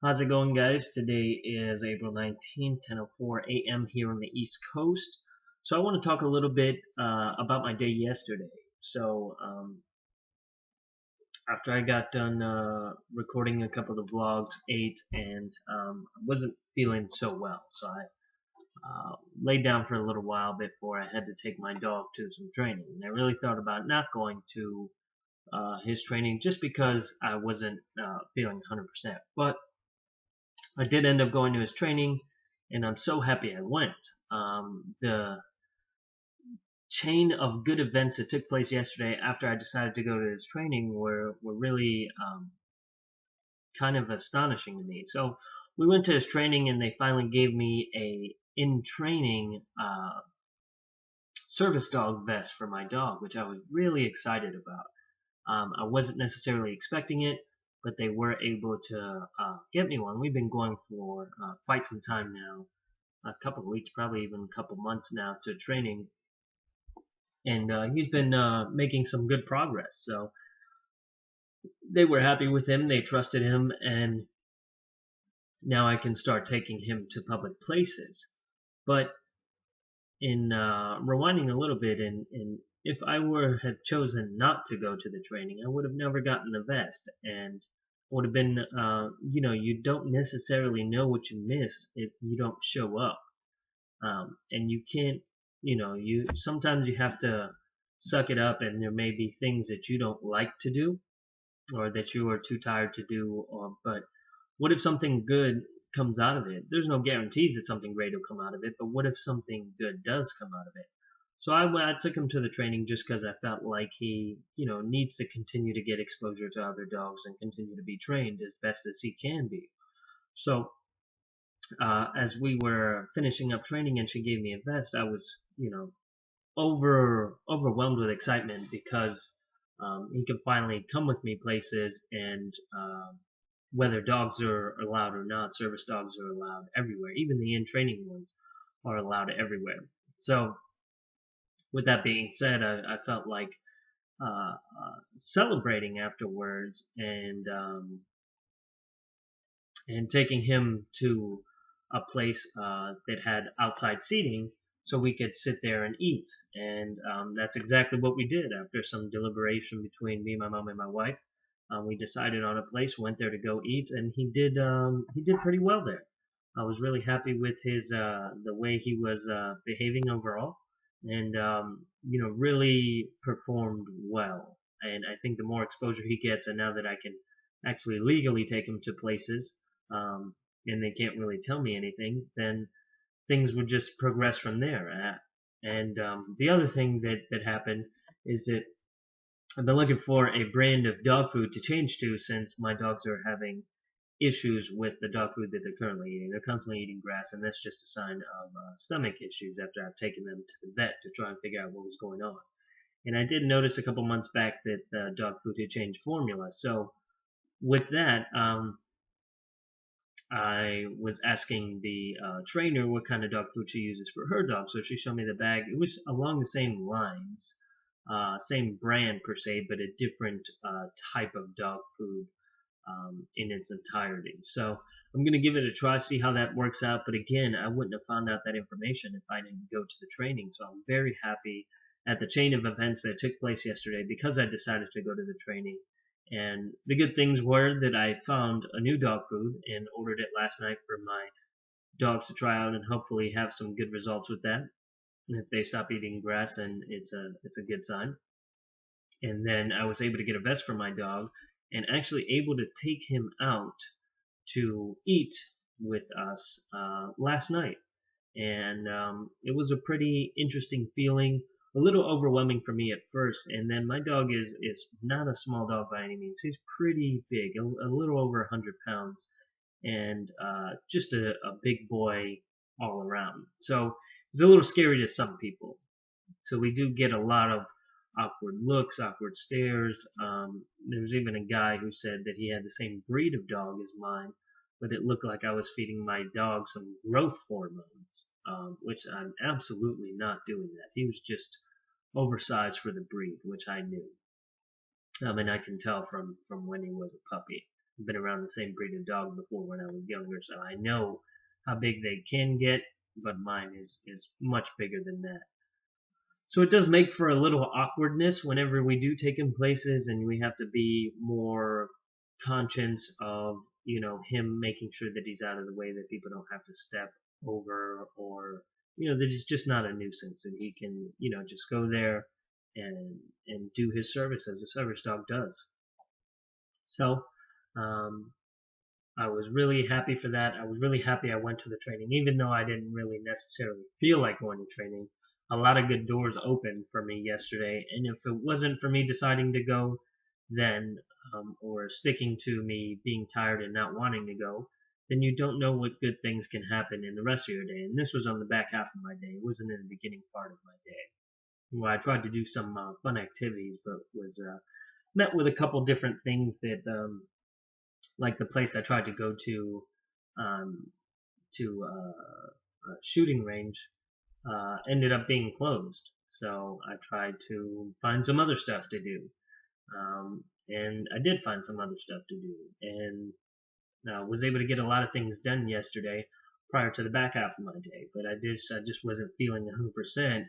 How's it going, guys? Today is April 19th, 10:04 a.m. here on the East Coast. So I want to talk a little bit about my day yesterday. After I got done recording a couple of vlogs, ate, and I wasn't feeling so well. So I laid down for a little while before I had to take my dog to some training. And I really thought about not going to his training just because I wasn't feeling 100%. But I did end up going to his training, and I'm so happy I went. The chain of good events that took place yesterday after I decided to go to his training were really kind of astonishing to me. So we went to his training, and they finally gave me a in-training service dog vest for my dog, which I was really excited about. I wasn't necessarily expecting it, but they were able to get me one. We've been going for quite some time now, a couple of weeks, probably even a couple months now to training, and he's been making some good progress. So they were happy with him, they trusted him, and now I can start taking him to public places. But in rewinding a little bit, and if I had chosen not to go to the training, I would have never gotten the vest, and would have been, you don't necessarily know what you miss if you don't show up, and you can't, you sometimes you have to suck it up, and there may be things that you don't like to do, or that you are too tired to do, but what if something good comes out of it? There's no guarantees that something great will come out of it, but what if something good does come out of it? So I took him to the training just because I felt like he, needs to continue to get exposure to other dogs and continue to be trained as best as he can be. So as we were finishing up training and she gave me a vest, I was, overwhelmed with excitement because he could finally come with me places, and whether dogs are allowed or not, service dogs are allowed everywhere. Even the in-training ones are allowed everywhere. So with that being said, I felt like celebrating afterwards, and taking him to a place that had outside seating so we could sit there and eat. And that's exactly what we did. After some deliberation between me, my mom, and my wife, we decided on a place, went there to go eat, and he did pretty well there. I was really happy with his the way he was behaving overall, and really performed well. And I think the more exposure he gets, and now that I can actually legally take him to places, and they can't really tell me anything, then things would just progress from there. And the other thing that happened is that I've been looking for a brand of dog food to change to, since my dogs are having issues with the dog food that they're currently eating. They're constantly eating grass, and that's just a sign of stomach issues after I've taken them to the vet to try and figure out what was going on. And I did notice a couple months back that the dog food had changed formula. So with that, I was asking the trainer what kind of dog food she uses for her dog. So she showed me the bag. It was along the same lines, same brand per se, but a different type of dog food in its entirety. So I'm going to give it a try, see how that works out. But again, I wouldn't have found out that information if I didn't go to the training. So I'm very happy at the chain of events that took place yesterday because I decided to go to the training. And the good things were that I found a new dog food and ordered it last night for my dogs to try out and hopefully have some good results with that. And if they stop eating grass, then it's a good sign. And then I was able to get a vest for my dog and actually able to take him out to eat with us last night. And it was a pretty interesting feeling, a little overwhelming for me at first. And then my dog is not a small dog by any means. He's pretty big, a little over 100 pounds, and just a big boy all around. So it's a little scary to some people. So we do get a lot of awkward looks, awkward stares. There was even a guy who said that he had the same breed of dog as mine, but it looked like I was feeding my dog some growth hormones, which I'm absolutely not doing that. He was just oversized for the breed, which I knew. And I can tell from when he was a puppy. I've been around the same breed of dog before when I was younger, so I know how big they can get, but mine is much bigger than that. So it does make for a little awkwardness whenever we do take him places, and we have to be more conscious of, him making sure that he's out of the way, that people don't have to step over, or, that he's just not a nuisance, and he can, just go there and do his service as a service dog does. So, um, I was really happy for that. I was really happy I went to the training, even though I didn't really necessarily feel like going to training. A lot of good doors opened for me yesterday, and if it wasn't for me deciding to go, then, or sticking to me being tired and not wanting to go, then you don't know what good things can happen in the rest of your day. And this was on the back half of my day. It wasn't in the beginning part of my day. Well, I tried to do some fun activities, but was met with a couple different things that, like the place I tried to go um, to a shooting range, ended up being closed. So I tried to find some other stuff to do, and I did find some other stuff to do, and was able to get a lot of things done yesterday prior to the back half of my day. But I just wasn't feeling 100%.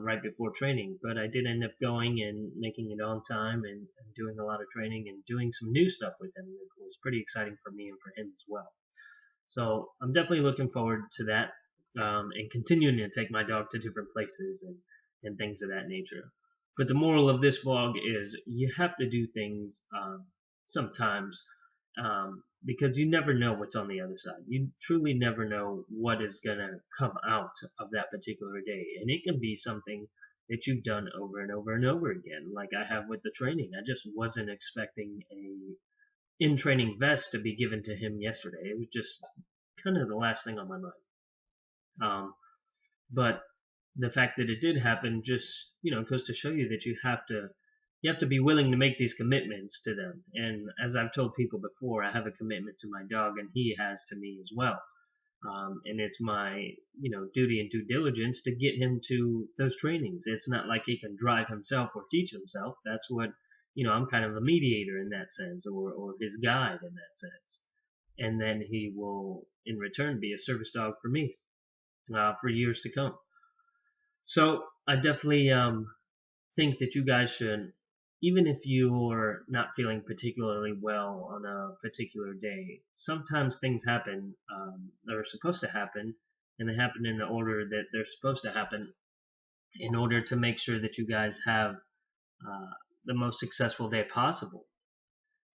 Right before training, but I did end up going and making it on time, and doing a lot of training and doing some new stuff with him that was pretty exciting for me and for him as well. So I'm definitely looking forward to that, and continuing to take my dog to different places and things of that nature. But the moral of this vlog is you have to do things sometimes, because you never know what's on the other side. You truly never know what is going to come out of that particular day. And it can be something that you've done over and over and over again, like I have with the training. I just wasn't expecting a in-training vest to be given to him yesterday. It was just kind of the last thing on my mind. But the fact that it did happen just, goes to show you that you have to be willing to make these commitments to them. And as I've told people before, I have a commitment to my dog, and he has to me as well. And it's my, duty and due diligence to get him to those trainings. It's not like he can drive himself or teach himself. That's what, I'm kind of a mediator in that sense, or his guide in that sense. And then he will, in return, be a service dog for me, for years to come. So I definitely think that you guys should, even if you're not feeling particularly well on a particular day, sometimes things happen that are supposed to happen, and they happen in the order that they're supposed to happen in order to make sure that you guys have the most successful day possible.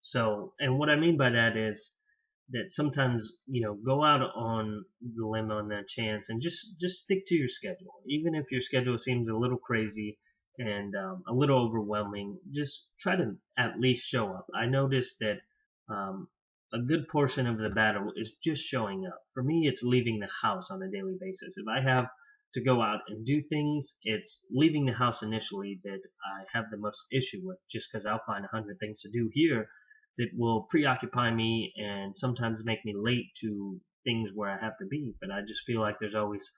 So, and what I mean by that is that sometimes, go out on the limb on that chance and just stick to your schedule. Even if your schedule seems a little crazy and a little overwhelming, just try to at least show up. I noticed that a good portion of the battle is just showing up. For me, it's leaving the house on a daily basis. If I have to go out and do things, it's leaving the house initially that I have the most issue with, just because I'll find 100 things to do here that will preoccupy me and sometimes make me late to things where I have to be. But I just feel like there's always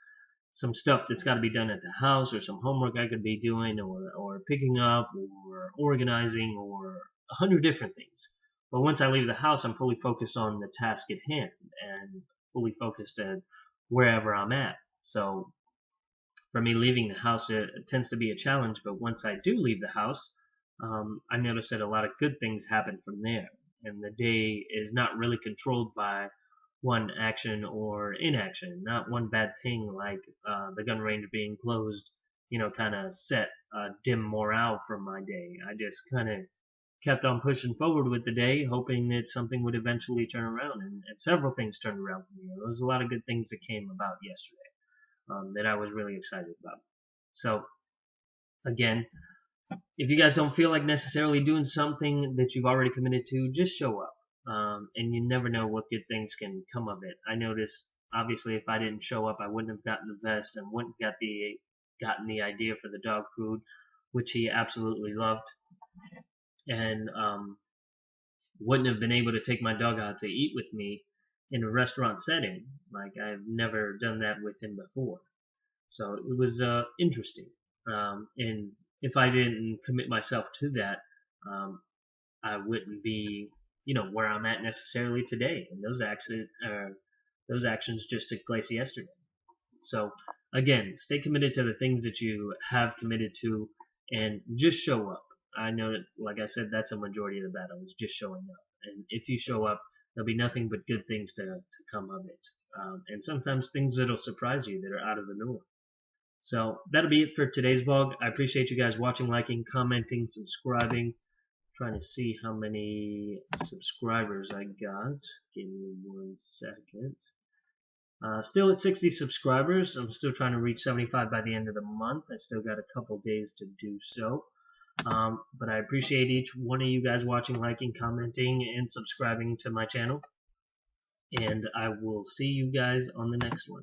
some stuff that's got to be done at the house, or some homework I could be doing, or picking up, or organizing, or 100 different things. But once I leave the house, I'm fully focused on the task at hand and fully focused at wherever I'm at. So for me, leaving the house, it tends to be a challenge. But once I do leave the house, I notice that a lot of good things happen from there, and the day is not really controlled by one action or inaction. Not one bad thing like the gun range being closed, kind of set dim morale from my day. I just kind of kept on pushing forward with the day, hoping that something would eventually turn around, and several things turned around for me. There was a lot of good things that came about yesterday that I was really excited about. So, again, if you guys don't feel like necessarily doing something that you've already committed to, just show up. And you never know what good things can come of it. I noticed, obviously, if I didn't show up, I wouldn't have gotten the vest and wouldn't have gotten the idea for the dog food, which he absolutely loved, and wouldn't have been able to take my dog out to eat with me in a restaurant setting. Like, I've never done that with him before. So it was interesting. And if I didn't commit myself to that, I wouldn't be where I'm at necessarily today, and those actions just took place yesterday. So again, stay committed to the things that you have committed to, and just show up. I know that, like I said, that's a majority of the battle, is just showing up. And if you show up, there'll be nothing but good things to come of it. And sometimes things that'll surprise you that are out of the norm. So that'll be it for today's vlog. I appreciate you guys watching, liking, commenting, subscribing. Trying to see how many subscribers I got. Give me 1 second. Still at 60 subscribers. I'm still trying to reach 75 by the end of the month. I still got a couple days to do so. But I appreciate each one of you guys watching, liking, commenting, and subscribing to my channel. And I will see you guys on the next one.